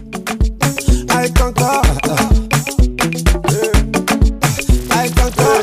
I conquer. I conquer.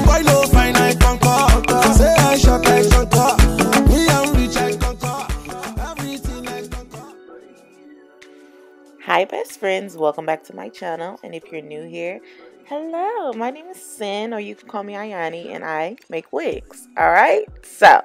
Boy, no fine, I conquer. Say I shot, I conquer. Me, I'm rich, I conquer. Everything I conquer. Hi best friends, welcome back to my channel, and if you're new here, hello, my name is Sin, or you can call me Aiyanyi, and I make wigs. Alright, so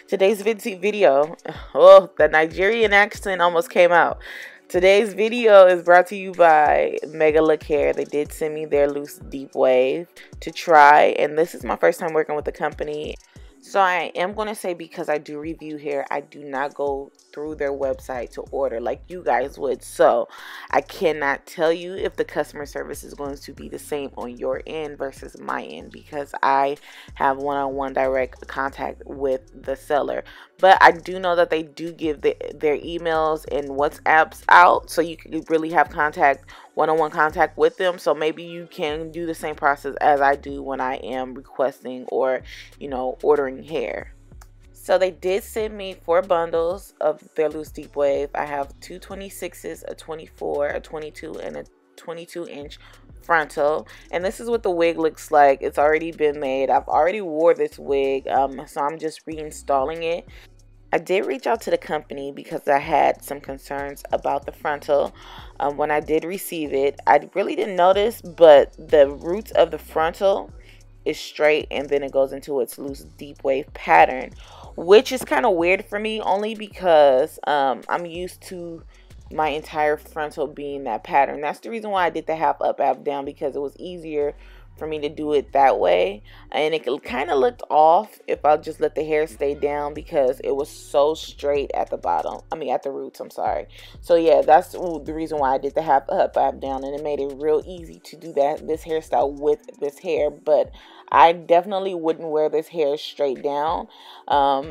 today's video, oh, the Nigerian accent almost came out. Today's video is brought to you by Megalook hair. They did send me their loose Deepwave to try, and this is my first time working with the company. So I am going to say, because I do review hair, I do not go through their website to order like you guys would. So I cannot tell you if the customer service is going to be the same on your end versus my end, because I have one-on-one direct contact with the seller. But I do know that they do give their emails and WhatsApps out, so you can really have one-on-one contact with them. So maybe you can do the same process as I do when I am requesting or, ordering hair. So they did send me 4 bundles of their loose Deepwave. I have 2 26s, a 24, a 22, and a 22-inch frontal, and this is what the wig looks like. It's already been made. I've already wore this wig, so I'm just reinstalling it. I did reach out to the company because I had some concerns about the frontal. When I did receive it, I really didn't notice, but the roots of the frontal is straight, and then it goes into its loose Deepwave pattern, which is kind of weird for me, only because I'm used to my entire frontal being that pattern. That's the reason why I did the half up, half down, because it was easier for me to do it that way, and it kind of looked off if I just let the hair stay down, because it was so straight at the bottom, at the roots, I'm sorry. So yeah, that's the reason why I did the half up, half down, and it made it real easy to do this hairstyle with this hair. But I definitely wouldn't wear this hair straight down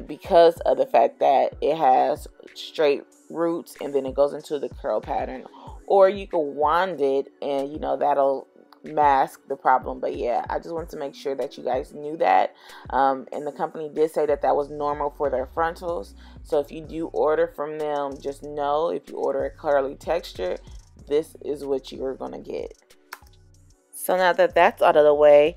because of the fact that it has straight roots and then it goes into the curl pattern. Or you can wand it, and that'll mask the problem. But yeah, I just wanted to make sure that you guys knew that, and the company did say that was normal for their frontals. So if you do order from them, just know, if you order a curly texture, this is what you're gonna get. So now that that's out of the way,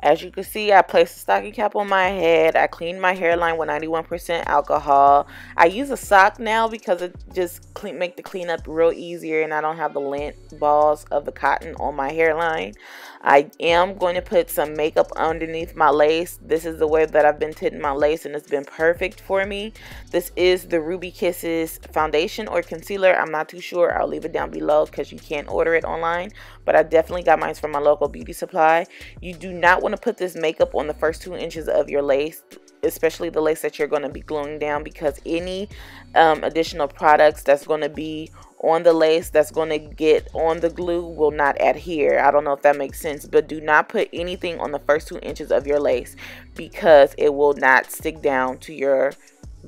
as you can see, I placed a stocking cap on my head. I cleaned my hairline with 91% alcohol. I use a sock now because it just make the cleanup real easier, and I don't have the lint balls of the cotton on my hairline. I am going to put some makeup underneath my lace. This is the way that I've been tinting my lace, and it's been perfect for me. This is the Ruby Kisses foundation or concealer. I'm not too sure. I'll leave it down below because you can't order it online, but I definitely got mine from my local beauty supply. You do not want to put this makeup on the first 2 inches of your lace, especially the lace that you're going to be gluing down, because any additional products that's going to be on the lace that's going to get on the glue will not adhere. I don't know if that makes sense, but do not put anything on the first 2 inches of your lace, because it will not stick down to your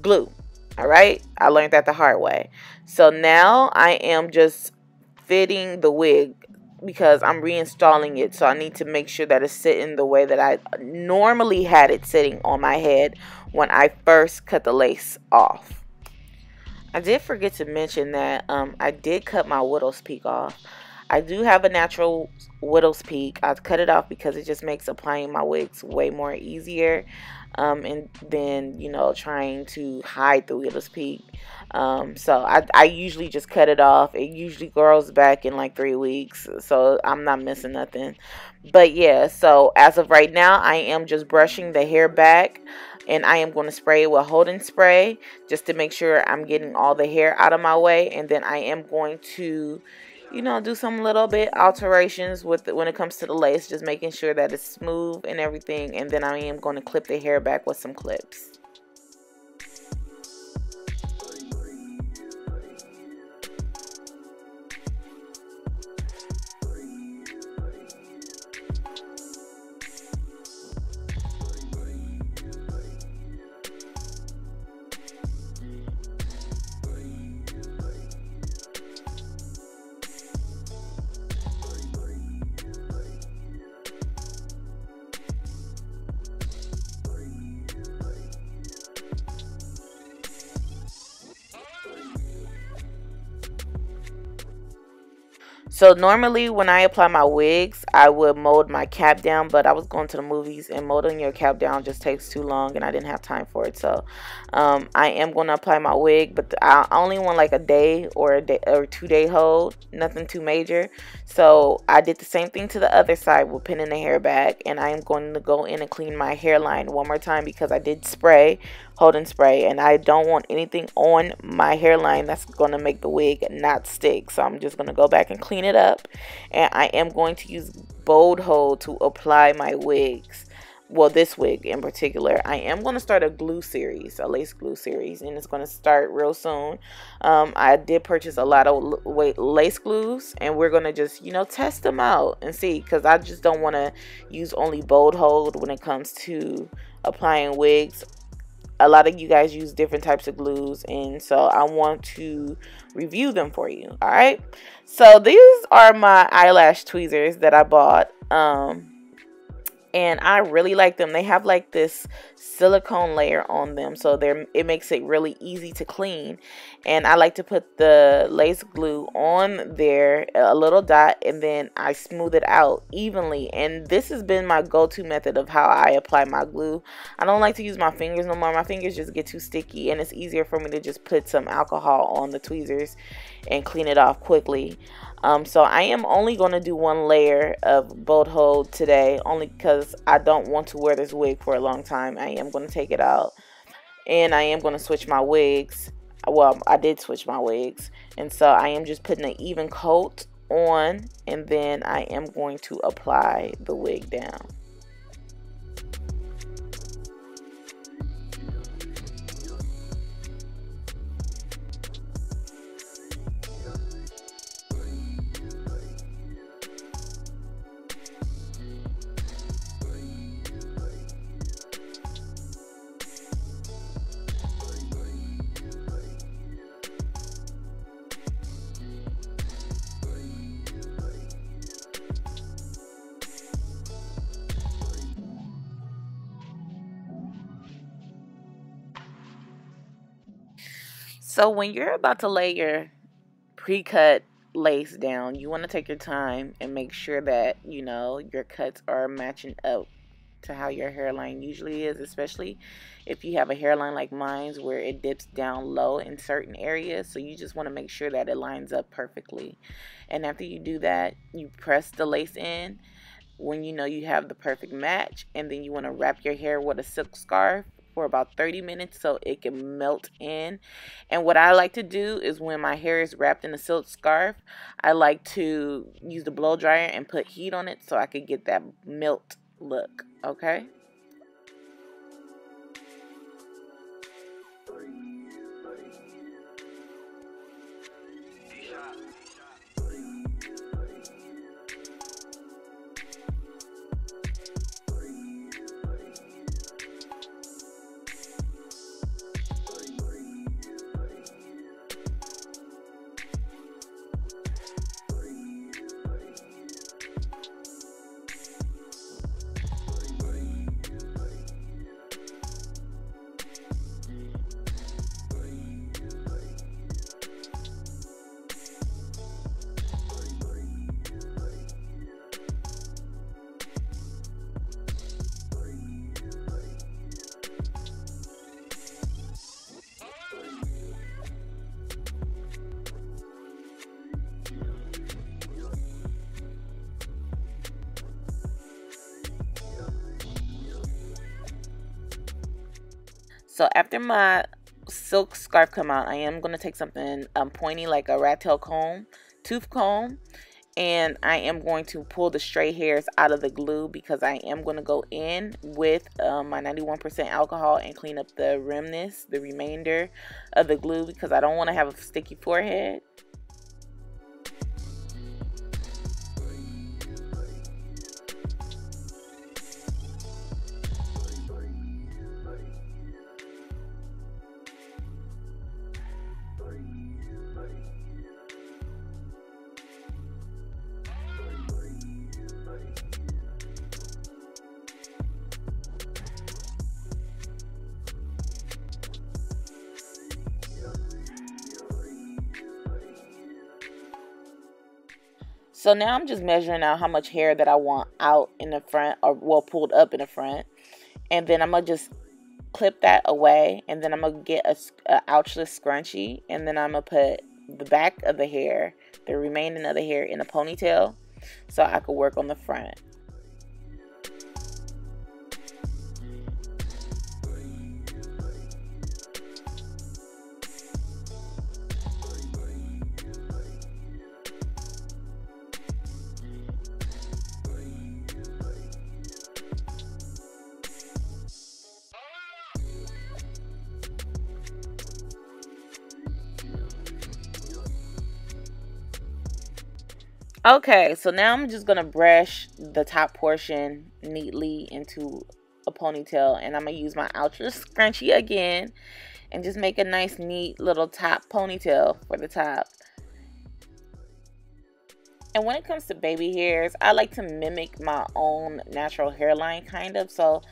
glue. All right, I learned that the hard way. So now I am just fitting the wig, because I'm reinstalling it, so I need to make sure that it's sitting the way that I normally had it sitting on my head when I first cut the lace off. I did forget to mention that I did cut my widow's peak off. I do have a natural widow's peak. I cut it off because it just makes applying my wigs way more easier, and then trying to hide the widow's peak. So I usually just cut it off. It usually grows back in like 3 weeks, so I'm not missing nothing. But yeah, so as of right now, I am just brushing the hair back, and I am going to spray it with holding spray just to make sure I'm getting all the hair out of my way. And then I am going to do some little bit alterations when it comes to the lace, just making sure that it's smooth and everything. And then I am going to clip the hair back with some clips. So normally when I apply my wigs, I would mold my cap down, but I was going to the movies and molding your cap down just takes too long and I didn't have time for it. So I am going to apply my wig, but I only want like a day or a day or 2-day hold, nothing too major. So I did the same thing to the other side with pinning the hair back, and I am going to go in and clean my hairline one more time because I did spray, hold and spray, and I don't want anything on my hairline that's going to make the wig not stick. So I'm just going to go back and clean it up, and I am going to use bold hold to apply my wigs. Well, this wig in particular, I am going to start a glue series, a lace glue series, and it's going to start real soon. I did purchase a lot of lace glues, and we're going to just, you know, test them out and see, because I just don't want to use only bold hold when it comes to applying wigs. A lot of you guys use different types of glues, and so I want to review them for you. All right, so these are my eyelash tweezers that I bought, and I really like them. They have like this silicone layer on them, so it makes it really easy to clean. And I like to put the lace glue on there, a little dot, and then I smooth it out evenly. And this has been my go-to method of how I apply my glue. I don't like to use my fingers no more. My fingers just get too sticky, and it's easier for me to just put some alcohol on the tweezers and clean it off quickly. So I am only going to do one layer of bold hold today, only because I don't want to wear this wig for a long time. I am going to take it out, and I am going to switch my wigs. Well, I did switch my wigs, and so I am just putting an even coat on, and then I am going to apply the wig down. So when you're about to lay your pre-cut lace down, you want to take your time and make sure that, you know, your cuts are matching up to how your hairline usually is, especially if you have a hairline like mine's where it dips down low in certain areas. So you just want to make sure that it lines up perfectly. And after you do that, you press the lace in when you know you have the perfect match, and then you want to wrap your hair with a silk scarf for about 30 minutes so it can melt in. And what I like to do is when my hair is wrapped in a silk scarf, I like to use the blow dryer and put heat on it so I could get that melt look. Okay. So after my silk scarf come out, I am going to take something pointy like a rat tail comb, tooth comb, and I am going to pull the stray hairs out of the glue because I am going to go in with my 91% alcohol and clean up the remnants, the remainder of the glue, because I don't want to have a sticky forehead. So now I'm just measuring out how much hair that I want out in the front, or well, pulled up in the front. And then I'm going to just clip that away. And then I'm going to get a ouchless scrunchie. And then I'm going to put the back of the hair, the remaining of the hair, in a ponytail so I could work on the front. Okay, so now I'm just going to brush the top portion neatly into a ponytail. And I'm going to use my ouchless scrunchie again and just make a nice, neat little top ponytail for the top. And when it comes to baby hairs, I like to mimic my own natural hairline, kind of. So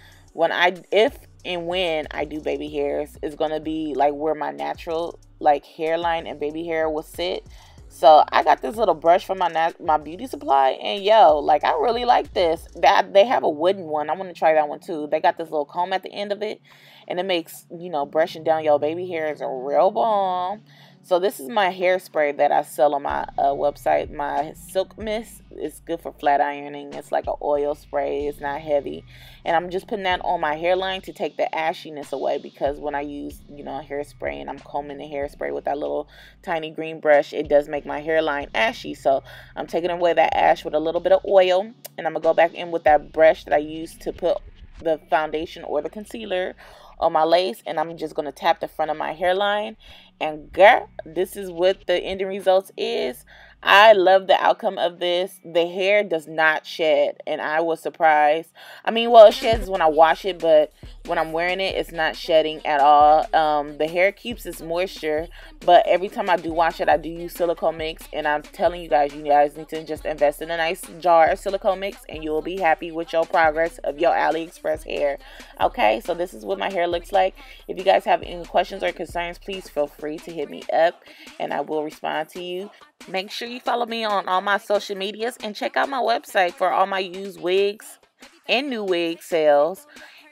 if and when I do baby hairs, it's going to be like where my natural like hairline and baby hair will sit. So I got this little brush from my beauty supply, and yo, like, I really like this. They have a wooden one. I want to try that one too. They got this little comb at the end of it, and it makes, you know, brushing down your baby hairs a real bomb. So this is my hairspray that I sell on my website. My Silk Mist. It's good for flat ironing. It's like an oil spray. It's not heavy. And I'm just putting that on my hairline to take the ashiness away, because when I use, you know, hairspray and I'm combing the hairspray with that little tiny green brush, it does make my hairline ashy. So I'm taking away that ash with a little bit of oil, and I'm going to go back in with that brush that I used to put the foundation or the concealer on my lace, and I'm just going to tap the front of my hairline. And girl, this is what the ending results is. I love the outcome of this. The hair does not shed, and I was surprised. I mean, well, it sheds when I wash it, but when I'm wearing it, it's not shedding at all. The hair keeps its moisture, but every time I do wash it, I do use silicone mix. And I'm telling you guys need to just invest in a nice jar of silicone mix, and you will be happy with your progress of your AliExpress hair. Okay, so this is what my hair looks like. If you guys have any questions or concerns, please feel free to hit me up, and I will respond to you. Make sure you follow me on all my social medias, and check out my website for all my used wigs and new wig sales.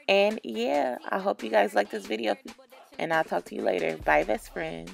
And yeah, I hope you guys like this video, and I'll talk to you later. Bye, best friends.